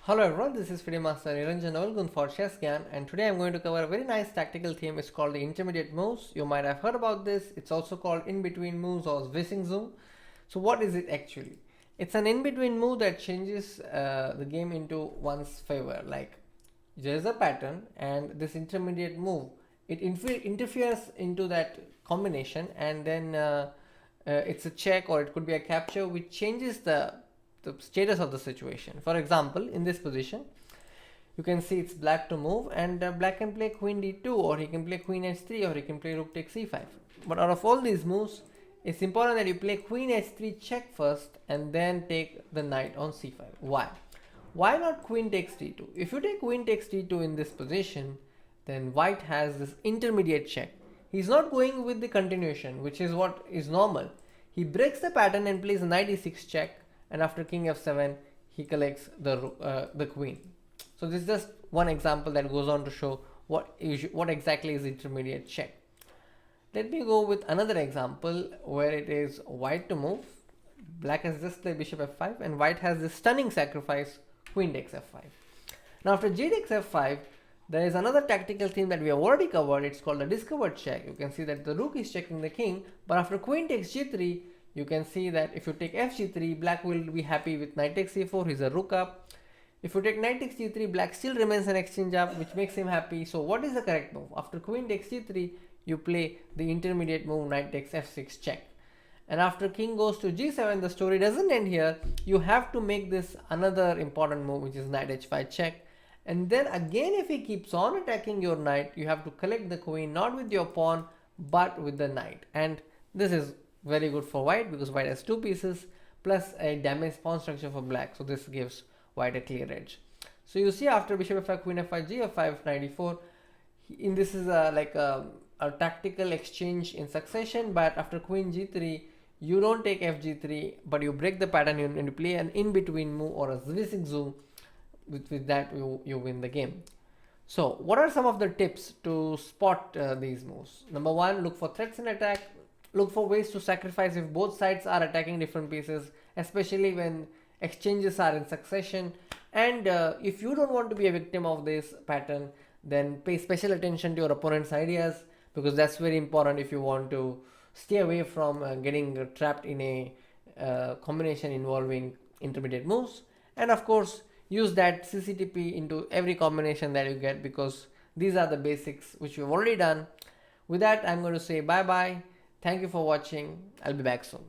Hello everyone, this is FIDE Master Niranjan Navalgund for Chess Gyaan, and today I'm going to cover a very nice tactical theme. It's called the intermediate moves. You might have heard about this. It's also called in-between moves or zoom. So what is it actually? It's an in-between move that changes the game into one's favor. Like there's a pattern and this intermediate move, it interferes into that combination, and then it's a check or it could be a capture which changes the status of the situation. For example, in this position, you can see it's black to move, and black can play queen d2, or he can play queen h3, or he can play rook takes c5. But out of all these moves, it's important that you play queen h3 check first and then take the knight on c5. Why? Why not queen takes d2? If you take queen takes d2 in this position, then white has this intermediate check. He's not going with the continuation, which is what is normal. He breaks the pattern and plays knight e6 check, and after king f7 he collects the queen. So this is just one example that goes on to show what exactly is intermediate check. Let me go with another example where it is white to move. Black has just played bishop f5 and white has this stunning sacrifice, queen takes f5. Now after g takes f5, there is another tactical theme that we have already covered. It's called the discovered check. You can see that the rook is checking the king, but after queen takes g3, you can see that if you take fg3, black will be happy with knight takes c4, he's a rook up. If you take knight takes g3, black still remains an exchange up, which makes him happy. So what is the correct move? After queen takes g3, you play the intermediate move knight takes f6 check. And after king goes to g7, the story doesn't end here. You have to make this another important move, which is knight h5 check. And then again, if he keeps on attacking your knight, you have to collect the queen, not with your pawn, but with the knight. And this is very good for white because white has two pieces plus a damaged pawn structure for black. So this gives white a clear edge. So you see after bishop f5, queen f5, g f5, knight e4, in this is a tactical exchange in succession. But after queen g3, you don't take fg3, but you break the pattern and you play an in-between move or a zoom. With that you win the game. So what are some of the tips to spot these moves? Number one, look for threats in attack. Look for ways to sacrifice if both sides are attacking different pieces, especially when exchanges are in succession. And if you don't want to be a victim of this pattern, then pay special attention to your opponent's ideas, because that's very important if you want to stay away from getting trapped in a combination involving intermediate moves. And of course, use that CCTP into every combination that you get, because these are the basics which we've already done. With that, I'm going to say bye bye. Thank you for watching. I'll be back soon.